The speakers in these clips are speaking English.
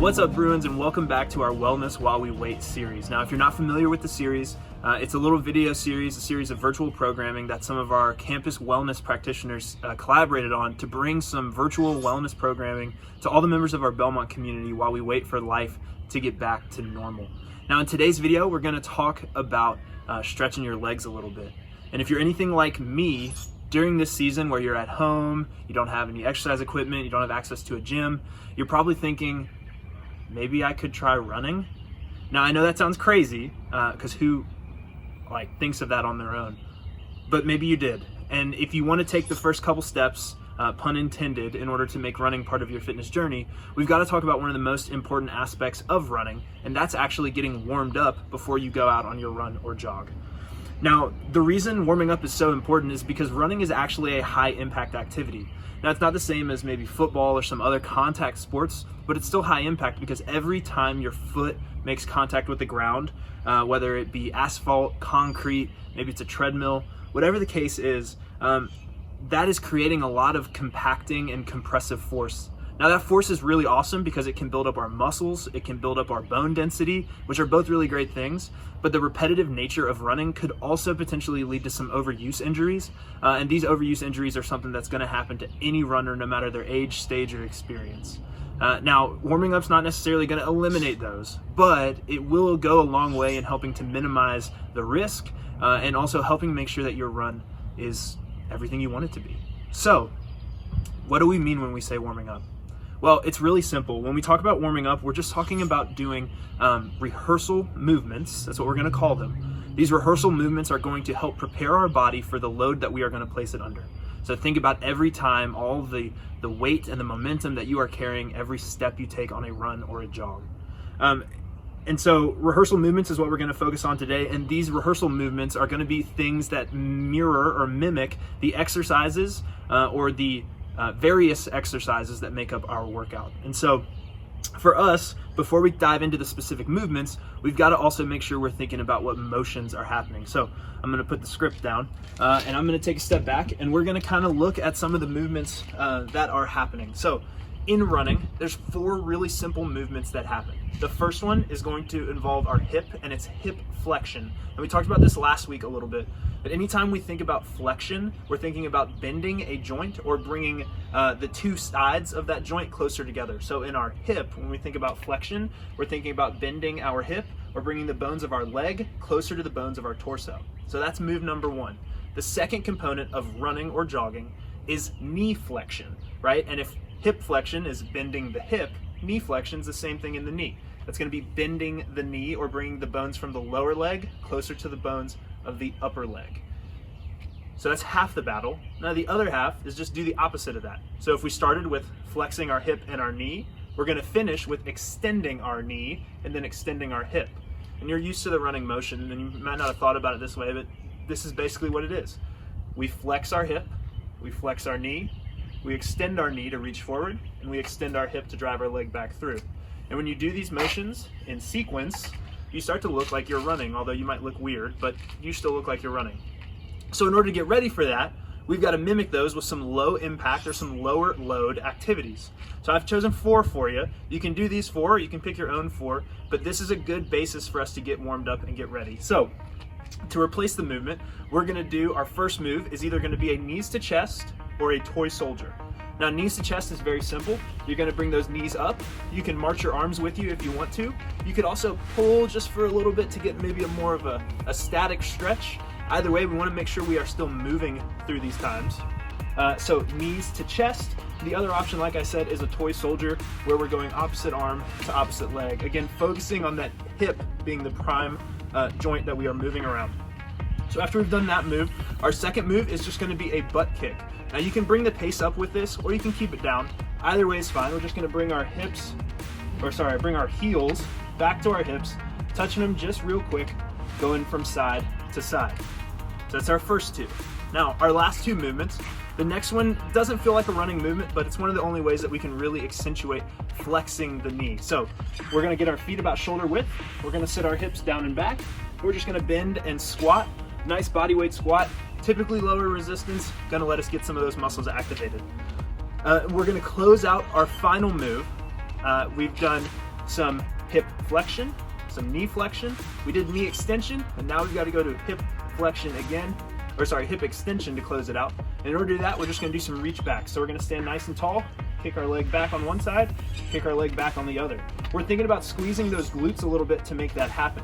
What's up, Bruins, and welcome back to our Wellness While We Wait series. Now, if you're not familiar with the series, it's a little video series, a series of virtual programming that some of our campus wellness practitioners collaborated on to bring some virtual wellness programming to all the members of our Belmont community while we wait for life to get back to normal. Now, in today's video, we're going to talk about stretching your legs a little bit. And if you're anything like me, during this season where you're at home, you don't have any exercise equipment, you don't have access to a gym, you're probably thinking, maybe I could try running. Now, I know that sounds crazy, because who thinks of that on their own? But maybe you did. And if you want to take the first couple steps, pun intended, in order to make running part of your fitness journey, we've got to talk about one of the most important aspects of running, and that's actually getting warmed up before you go out on your run or jog. Now, the reason warming up is so important is because running is actually a high impact activity. Now, it's not the same as maybe football or some other contact sports, but it's still high impact because every time your foot makes contact with the ground, whether it be asphalt, concrete, maybe it's a treadmill, whatever the case is, that is creating a lot of compacting and compressive force. Now, that force is really awesome because it can build up our muscles, it can build up our bone density, which are both really great things, but the repetitive nature of running could also potentially lead to some overuse injuries, and these overuse injuries are something that's going to happen to any runner no matter their age, stage, or experience. Now, warming up's not necessarily going to eliminate those, but it will go a long way in helping to minimize the risk and also helping make sure that your run is everything you want it to be. So, what do we mean when we say warming up? Well, it's really simple. When we talk about warming up, we're just talking about doing rehearsal movements. That's what we're going to call them. These rehearsal movements are going to help prepare our body for the load that we are going to place it under. So think about every time, all the weight and the momentum that you are carrying every step you take on a run or a jog. And so rehearsal movements is what we're going to focus on today. And these rehearsal movements are going to be things that mirror or mimic the exercises or the various exercises that make up our workout. And so for us, before we dive into the specific movements, we've got to also make sure we're thinking about what motions are happening. So I'm going to put the script down and I'm going to take a step back and we're going to kind of look at some of the movements that are happening. So in running, there's 4 really simple movements that happen. The first one is going to involve our hip, and it's hip flexion. And we talked about this last week a little bit, but anytime we think about flexion, we're thinking about bending a joint or bringing the 2 sides of that joint closer together. So in our hip, when we think about flexion, we're thinking about bending our hip or bringing the bones of our leg closer to the bones of our torso. So that's move number 1. The second component of running or jogging is knee flexion, right? And if hip flexion is bending the hip, knee flexion is the same thing in the knee. That's going to be bending the knee or bringing the bones from the lower leg closer to the bones of the upper leg. So that's half the battle. Now the other half is just do the opposite of that. So if we started with flexing our hip and our knee, we're going to finish with extending our knee and then extending our hip. And you're used to the running motion, and you might not have thought about it this way, but this is basically what it is. We flex our hip, we flex our knee, we extend our knee to reach forward, and we extend our hip to drive our leg back through. And when you do these motions in sequence, you start to look like you're running, although you might look weird, but you still look like you're running. So in order to get ready for that, we've got to mimic those with some low impact or some lower load activities. So I've chosen 4 for you. You can do these 4, or you can pick your own 4, but this is a good basis for us to get warmed up and get ready. So to replace the movement, we're going to do our first move is either going to be a knees to chest or a toy soldier. Now, knees to chest is very simple. You're going to bring those knees up. You can march your arms with you if you want to. You could also pull just for a little bit to get maybe more of a static stretch. Either way, we want to make sure we are still moving through these times. So knees to chest. The other option, like I said, is a toy soldier, where we're going opposite arm to opposite leg. Again, focusing on that hip being the prime joint that we are moving around. So after we've done that move, our second move is just going to be a butt kick. Now you can bring the pace up with this, or you can keep it down. Either way is fine. We're just going to bring our heels back to our hips, touching them just real quick, going from side to side. So that's our first 2. Now our last 2 movements, the next one doesn't feel like a running movement, but it's one of the only ways that we can really accentuate flexing the knee. So we're going to get our feet about shoulder width. We're going to sit our hips down and back. We're just going to bend and squat. Nice body weight squat. Typically lower resistance, gonna let us get some of those muscles activated. We're gonna close out our final move. We've done some hip flexion, some knee flexion. We did knee extension, and now we've got to go to hip flexion again, hip extension to close it out. And in order to do that, we're just gonna do some reach back. So we're gonna stand nice and tall, kick our leg back on one side, kick our leg back on the other. We're thinking about squeezing those glutes a little bit to make that happen.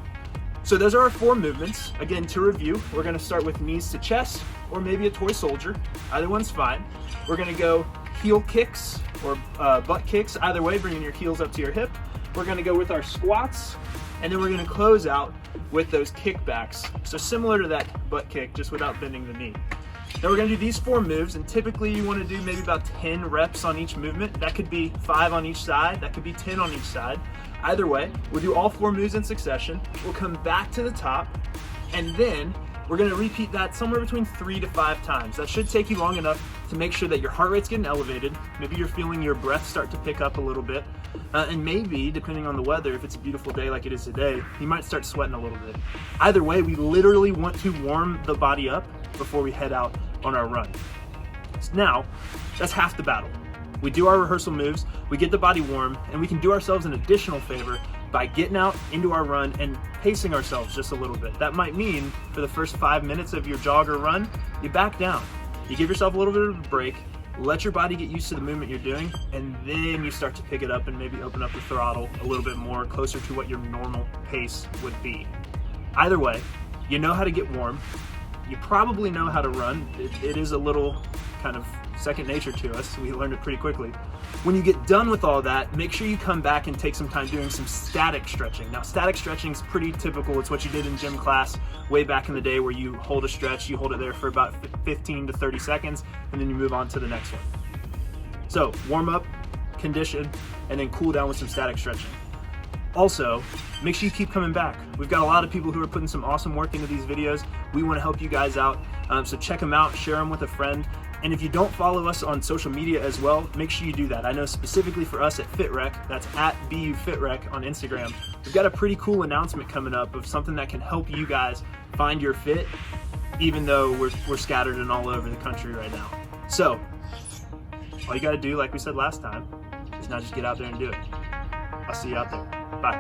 So those are our 4 movements. Again, to review, we're gonna start with knees to chest, or maybe a toy soldier. Either one's fine. We're gonna go heel kicks or butt kicks, either way, bringing your heels up to your hip. We're gonna go with our squats, and then we're gonna close out with those kickbacks. So similar to that butt kick, just without bending the knee. Now we're gonna do these 4 moves, and typically you wanna do maybe about 10 reps on each movement. That could be 5 on each side, that could be 10 on each side. Either way, we'll do all 4 moves in succession. We'll come back to the top, and then we're gonna repeat that somewhere between 3 to 5 times. That should take you long enough to make sure that your heart rate's getting elevated. Maybe you're feeling your breath start to pick up a little bit. And maybe, depending on the weather, if it's a beautiful day like it is today, you might start sweating a little bit. Either way, we literally want to warm the body up before we head out on our run. So now, that's half the battle. We do our rehearsal moves, we get the body warm, and we can do ourselves an additional favor by getting out into our run and pacing ourselves just a little bit. That might mean for the first 5 minutes of your jog or run, you back down. You give yourself a little bit of a break, let your body get used to the movement you're doing, and then you start to pick it up and maybe open up the throttle a little bit more, closer to what your normal pace would be. Either way, you know how to get warm. You probably know how to run. It is a little kind of second nature to us. We learned it pretty quickly. When you get done with all that, make sure you come back and take some time doing some static stretching. Now, static stretching is pretty typical. It's what you did in gym class way back in the day, where you hold a stretch, you hold it there for about 15 to 30 seconds, and then you move on to the next one. So warm up, condition, and then cool down with some static stretching. Also, make sure you keep coming back. We've got a lot of people who are putting some awesome work into these videos. We want to help you guys out, so check them out, share them with a friend. And if you don't follow us on social media as well, make sure you do that. I know specifically for us at FitRec, that's at BUFitRec on Instagram, we've got a pretty cool announcement coming up of something that can help you guys find your fit, even though we're scattered and all over the country right now. So, all you gotta do, like we said last time, is now just get out there and do it. I'll see you out there. Bye.